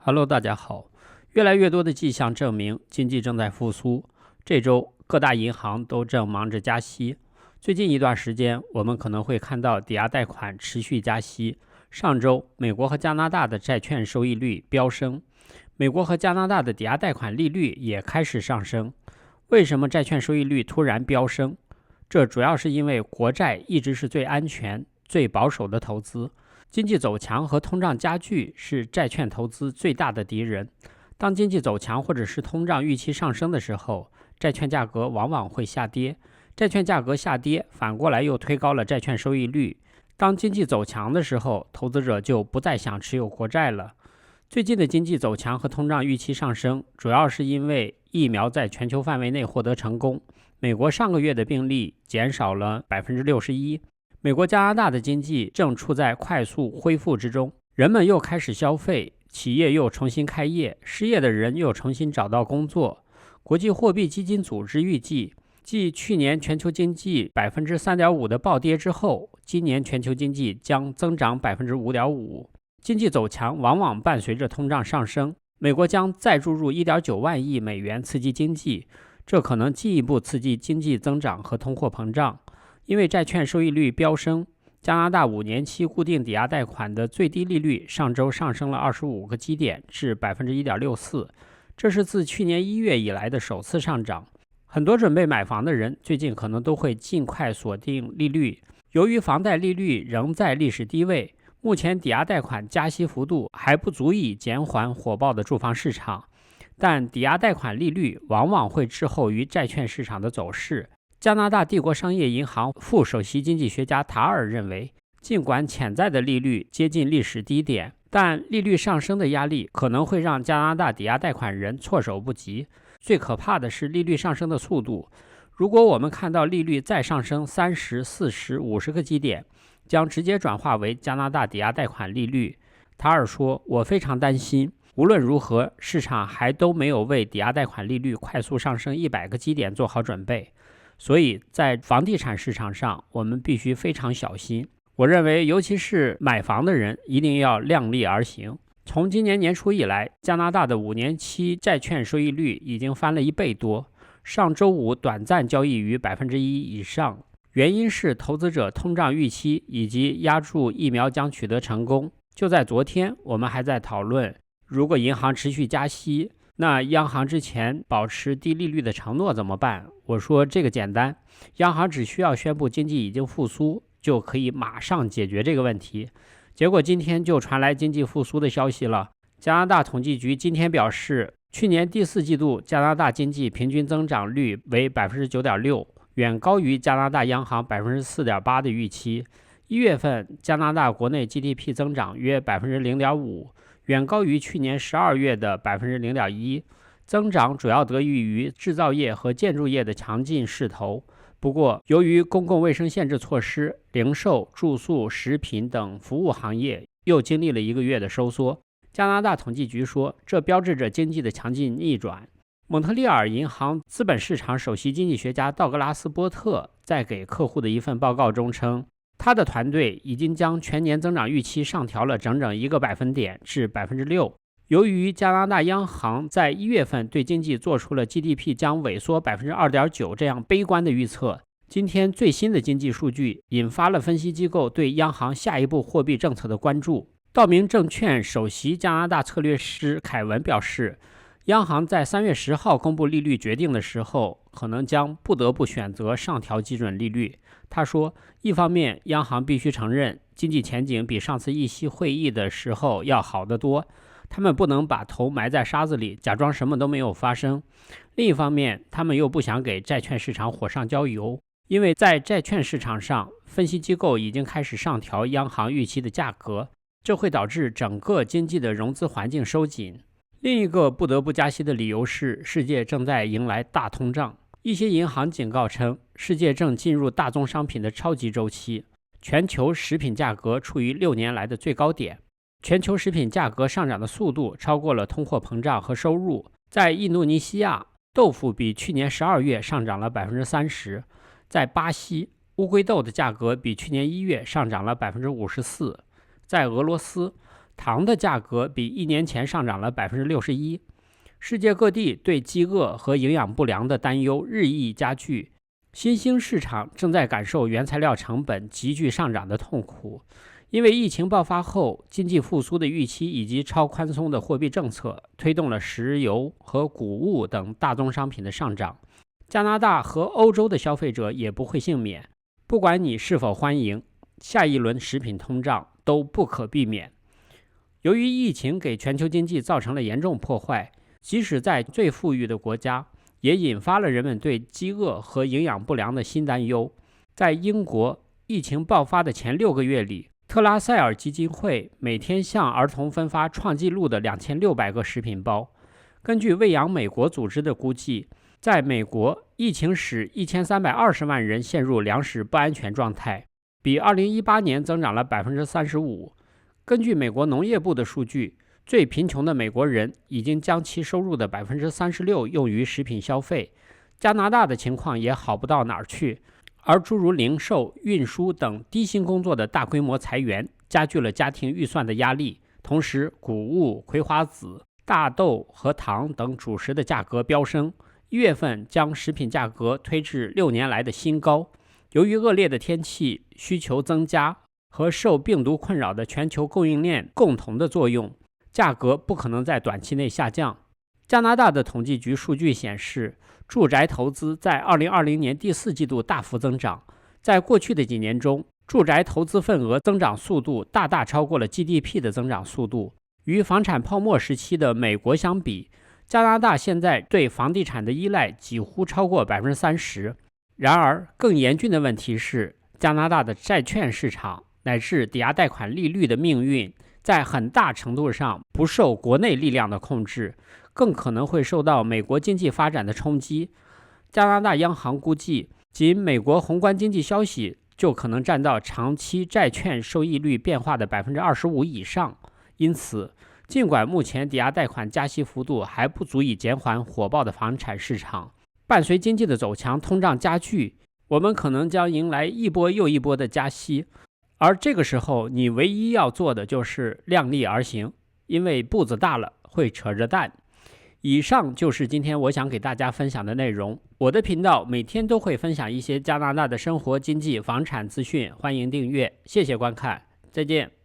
Hello，大家好。越来越多的迹象证明经济正在复苏。这周各大银行都正忙着加息。最近一段时间，我们可能会看到抵押贷款持续加息。上周，美国和加拿大的债券收益率飙升，美国和加拿大的抵押贷款利率也开始上升。为什么债券收益率突然飙升？这主要是因为国债一直是最安全、最保守的投资。经济走强和通胀加剧是债券投资最大的敌人。当经济走强或者是通胀预期上升的时候，债券价格往往会下跌。债券价格下跌，反过来又推高了债券收益率。当经济走强的时候，投资者就不再想持有国债了。最近的经济走强和通胀预期上升，主要是因为疫苗在全球范围内获得成功。美国上个月的病例减少了61%。美国、加拿大的经济正处在快速恢复之中，人们又开始消费，企业又重新开业，失业的人又重新找到工作。国际货币基金组织预计，继去年全球经济 3.5% 的暴跌之后，今年全球经济将增长 5.5%。经济走强往往伴随着通胀上升，美国将再注入 1.9万亿美元刺激经济，这可能进一步刺激经济增长和通货膨胀。因为债券收益率飙升，加拿大5年期固定抵押贷款的最低利率上周上升了25个基点至 1.64%， 这是自去年1月以来的首次上涨。很多准备买房的人最近可能都会尽快锁定利率。由于房贷利率仍在历史低位，目前抵押贷款加息幅度还不足以减缓火爆的住房市场，但抵押贷款利率往往会滞后于债券市场的走势。加拿大帝国商业银行副首席经济学家塔尔认为，尽管潜在的利率接近历史低点，但利率上升的压力可能会让加拿大抵押贷款人措手不及。最可怕的是利率上升的速度。如果我们看到利率再上升30、40、50个基点，将直接转化为加拿大抵押贷款利率。塔尔说，我非常担心，无论如何，市场还都没有为抵押贷款利率快速上升100个基点做好准备。所以在房地产市场上，我们必须非常小心。我认为，尤其是买房的人，一定要量力而行。从今年年初以来，加拿大的5年期债券收益率已经翻了1倍多，上周五短暂交易于 1% 以上。原因是投资者通胀预期以及押注疫苗将取得成功。就在昨天，我们还在讨论，如果银行持续加息，那央行之前保持低利率的承诺怎么办？我说这个简单，央行只需要宣布经济已经复苏，就可以马上解决这个问题。结果今天就传来经济复苏的消息了。加拿大统计局今天表示，去年第4季度加拿大经济平均增长率为 9.6%， 远高于加拿大央行 4.8% 的预期。1月份加拿大国内 GDP 增长约 0.5%，远高于去年12月的 0.1%， 增长主要得益于制造业和建筑业的强劲势头。不过，由于公共卫生限制措施，零售、住宿、食品等服务行业又经历了1个月的收缩。加拿大统计局说，这标志着经济的强劲逆转。蒙特利尔银行资本市场首席经济学家道格拉斯·波特在给客户的一份报告中称，他的团队已经将全年增长预期上调了整整1个百分点至 6%。由于加拿大央行在1月份对经济做出了 GDP 将萎缩 2.9% 这样悲观的预测，今天最新的经济数据引发了分析机构对央行下一步货币政策的关注。道明证券首席加拿大策略师凯文表示，央行在3月10号公布利率决定的时候，可能将不得不选择上调基准利率。他说，一方面，央行必须承认经济前景比上次议息会议的时候要好得多，他们不能把头埋在沙子里，假装什么都没有发生。另一方面，他们又不想给债券市场火上浇油，因为在债券市场上，分析机构已经开始上调央行预期的价格，这会导致整个经济的融资环境收紧。另一个不得不加息的理由是，世界正在迎来大通胀。一些银行警告称，世界正进入大宗商品的超级周期，全球食品价格处于6年来的最高点。全球食品价格上涨的速度超过了通货膨胀和收入。在印度尼西亚，豆腐比去年12月上涨了 30%； 在巴西，乌龟豆的价格比去年1月上涨了 54%； 在俄罗斯，糖的价格比1年前上涨了61%。世界各地对饥饿和营养不良的担忧日益加剧，新兴市场正在感受原材料成本急剧上涨的痛苦。因为疫情爆发后，经济复苏的预期以及超宽松的货币政策，推动了石油和谷物等大宗商品的上涨。加拿大和欧洲的消费者也不会幸免，不管你是否欢迎，下一轮食品通胀都不可避免。由于疫情给全球经济造成了严重破坏，即使在最富裕的国家，也引发了人们对饥饿和营养不良的新担忧。在英国，疫情爆发的前6个月里，特拉塞尔基金会每天向儿童分发创纪录的2600个食品包。根据喂养美国组织的估计，在美国，疫情使1320万人陷入粮食不安全状态，比2018年增长了35%。根据美国农业部的数据，最贫穷的美国人已经将其收入的36%用于食品消费。加拿大的情况也好不到哪儿去，而诸如零售、运输等低薪工作的大规模裁员，加剧了家庭预算的压力。同时，谷物、葵花籽、大豆和糖等主食的价格飙升，1月份将食品价格推至6年来的新高。由于恶劣的天气、需求增加和受病毒困扰的全球供应链共同的作用，价格不可能在短期内下降。加拿大的统计局数据显示，住宅投资在2020年第4季度大幅增长。在过去的几年中，住宅投资份额增长速度大大超过了 GDP 的增长速度。与房产泡沫时期的美国相比，加拿大现在对房地产的依赖几乎超过 30%。然而，更严峻的问题是，加拿大的债券市场乃至抵押贷款利率的命运，在很大程度上不受国内力量的控制，更可能会受到美国经济发展的冲击。加拿大央行估计，仅美国宏观经济消息就可能占到长期债券收益率变化的 25% 以上。因此，尽管目前抵押贷款加息幅度还不足以减缓火爆的房产市场，伴随经济的走强，通胀加剧，我们可能将迎来一波又一波的加息。而这个时候，你唯一要做的就是量力而行，因为步子大了会扯着蛋。以上就是今天我想给大家分享的内容。我的频道每天都会分享一些加拿大的生活、经济、房产资讯，欢迎订阅。谢谢观看，再见。